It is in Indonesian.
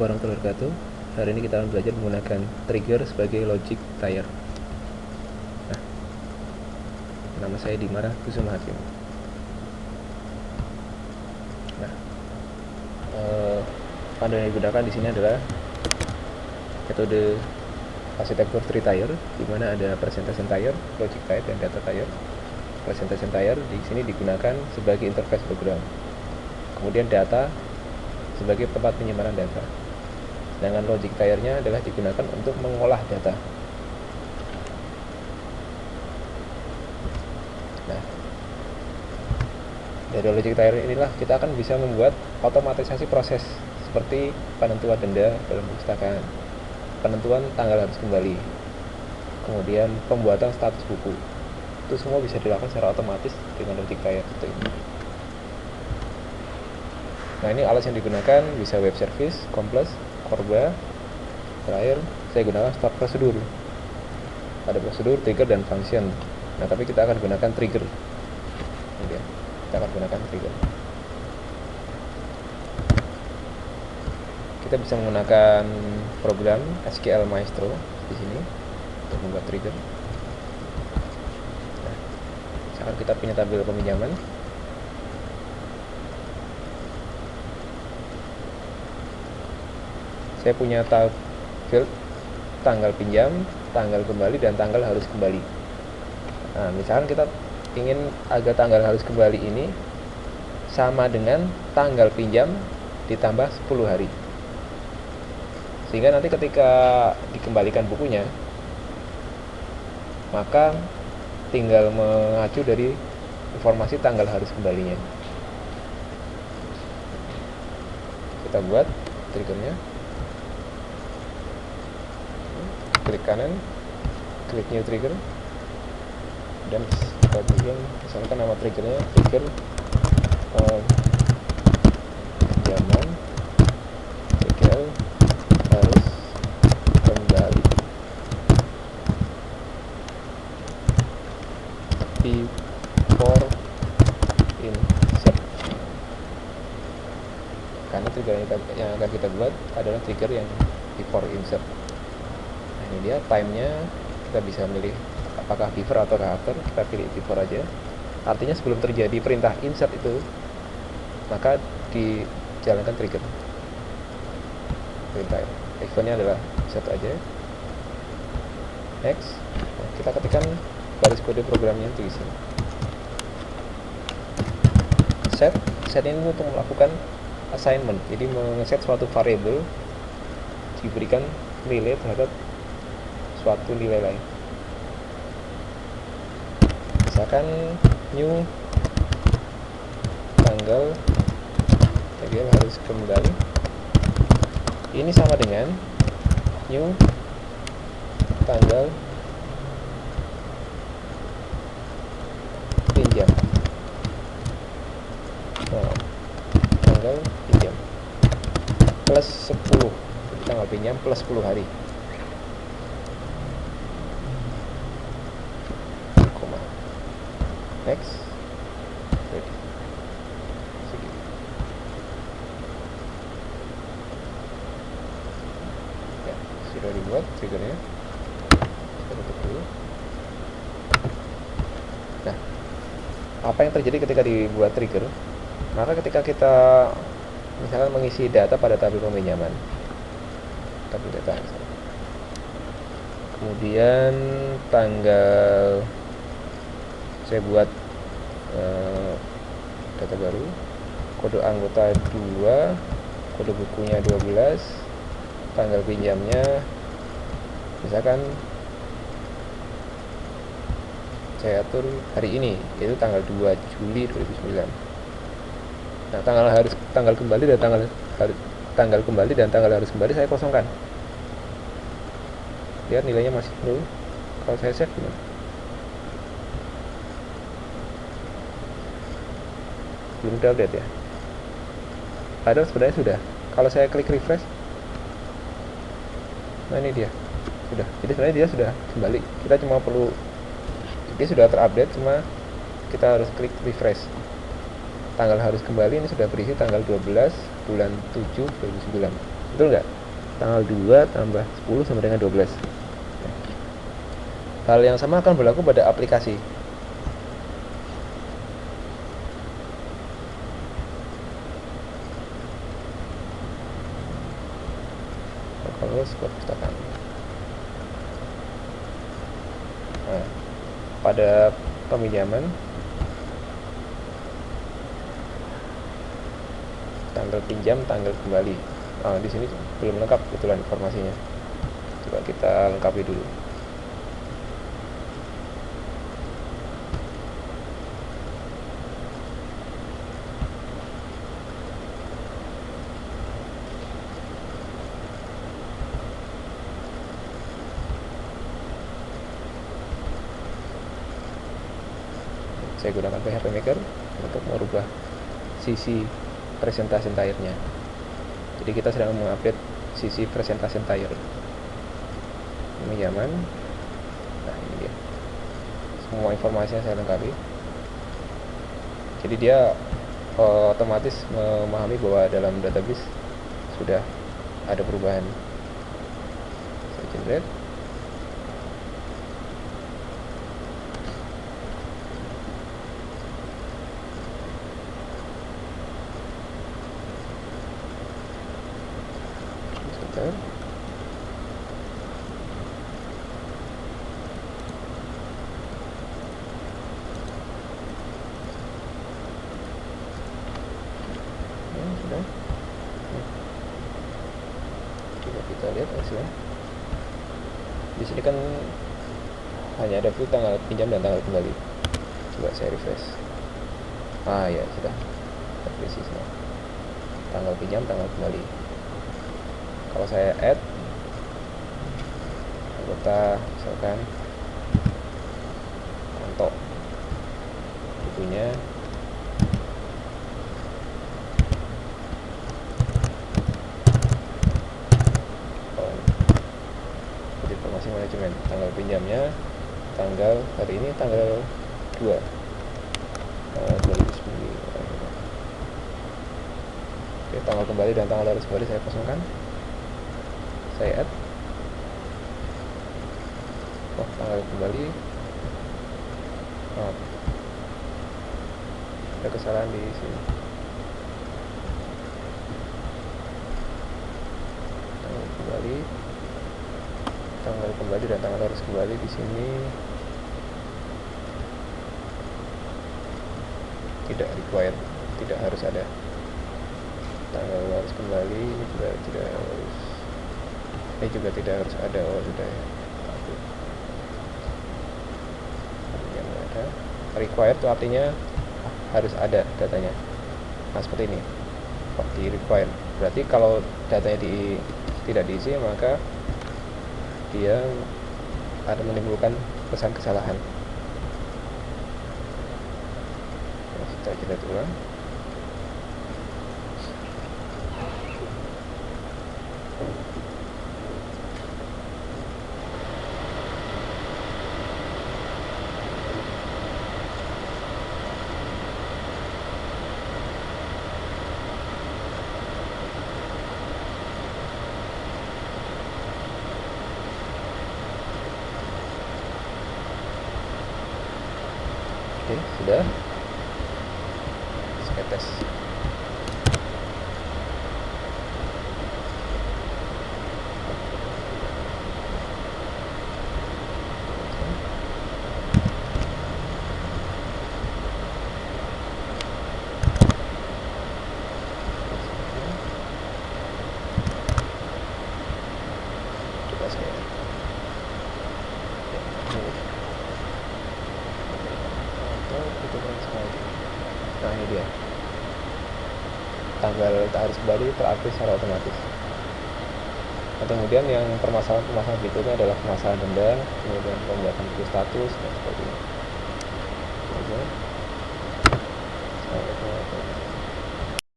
Warahmatullahi wabarakatuh. Hari ini kita akan belajar menggunakan trigger sebagai logic tire. Nah, nama saya Dimara Kusuma Hakim. Nah, panduan yang digunakan di sini adalah metode arsitektur tree tire, di mana ada presentation tire, logic tire, dan data tire. Presentation tire di sini digunakan sebagai interface program. Kemudian data sebagai tempat penyimpanan data. Sedangkan logic tire-nya adalah digunakan untuk mengolah data. Nah, dari logic tire inilah kita akan bisa membuat otomatisasi proses seperti penentuan denda dalam perpustakaan, penentuan tanggal harus kembali, kemudian pembuatan status buku. Itu semua bisa dilakukan secara otomatis dengan logic tire seperti ini. Nah, ini alat yang digunakan bisa web service, Complex, Corba. Terakhir saya gunakan start prosedur. Ada prosedur, trigger, dan function. Nah, tapi kita akan gunakan trigger. Kemudian kita akan gunakan trigger. Kita bisa menggunakan program SQL Maestro di sini untuk membuat trigger. Nah, misalkan kita punya tabel peminjaman. Saya punya field tanggal pinjam, tanggal kembali, dan tanggal harus kembali. Nah, misalkan kita ingin agar tanggal harus kembali ini sama dengan tanggal pinjam ditambah 10 hari. Sehingga nanti ketika dikembalikan bukunya, maka tinggal mengacu dari informasi tanggal harus kembalinya. Kita buat triggernya. Klik kanan, klik new trigger, dan kita bikin misalkan nama triggernya trigger pinjaman SQL harus kembali before insert, karena trigger yang akan kita buat adalah trigger yang before insert. Ini dia timenya, kita bisa milih apakah before atau after. Kita pilih before aja, artinya sebelum terjadi perintah insert itu maka dijalankan trigger perintah. Actionnya adalah insert aja, next. Nah, kita ketikkan baris kode programnya di sini. Set ini untuk melakukan assignment, jadi mengeset suatu variabel diberikan nilai terhadap suatu nilai lain. Misalkan new tanggal harus kembali, ini sama dengan new tanggal pinjam. Nah, tanggal pinjam plus 10, jadi tanggal pinjam plus 10 hari. Next, ready. Segini. Ya, sudah dibuat triggernya. Kita tutup dulu. Nah, apa yang terjadi ketika dibuat trigger? Maka ketika kita misalkan mengisi data pada tabel peminjaman, tabel data, kemudian tanggal, saya buat data baru, kode anggota 2, kode bukunya 12, tanggal pinjamnya misalkan saya atur hari ini, yaitu tanggal 2 Juli 2009. Nah, tanggal kembali dan tanggal kembali dan tanggal harus kembali saya kosongkan. Lihat nilainya masih 0. Kalau saya save gimana? Belum update ya, padahal sebenarnya sudah. Kalau saya klik refresh, nah ini dia sudah. Jadi sebenarnya dia sudah kembali, kita cuma perlu, dia sudah terupdate, cuma kita harus klik refresh. Tanggal harus kembali ini sudah berisi tanggal 12 bulan 7 2009. betul nggak? Tanggal 2 tambah 10 sama dengan 12. Hal yang sama akan berlaku pada aplikasi. Kalau perpustakaan. Nah, pada peminjaman tanggal pinjam, tanggal kembali. Di sini belum lengkap kebetulan informasinya. Coba kita lengkapi dulu. Saya gunakan PHP Maker untuk merubah sisi presentasi entire-nya. Jadi kita sedang mengupdate sisi presentasi entire. Pinjaman. Nah, ini dia. Semua informasinya saya lengkapi. Jadi dia otomatis memahami bahwa dalam database sudah ada perubahan. Saya generate. Sebentar. Sudah. Coba kita lihat hasilnya. Di sini kan hanya ada view tanggal pinjam dan tanggal kembali. Coba saya refresh. Ya sudah terisi semua. Tanggal pinjam, tanggal kembali. Kalau saya add anggota, misalkan Anto, bukunya informasi manajemen, tanggal pinjamnya tanggal hari ini tanggal 2 2009. Oke, tanggal kembali dan tanggal harus kembali saya kosongkan. Saya add. Tanggal kembali. Ada kesalahan di sini. Tanggal kembali dan tanggal harus kembali di sini tidak required, tidak harus ada. Tanggal harus kembali ini juga tidak harus, tidak harus ada. Sudah ya. Yang ada required itu artinya harus ada datanya. Nah, seperti ini. Di required berarti kalau datanya tidak diisi, maka dia akan menimbulkan pesan kesalahan. Kita lihat ulang. Oke, sudah. Saya tes. Coba saya. Nah, ini dia. Tanggal tak harus kembali terupdate secara otomatis. Nah, kemudian yang permasalahan berikutnya adalah permasalahan denda, kemudian pembuatan buku status dan sebagainya.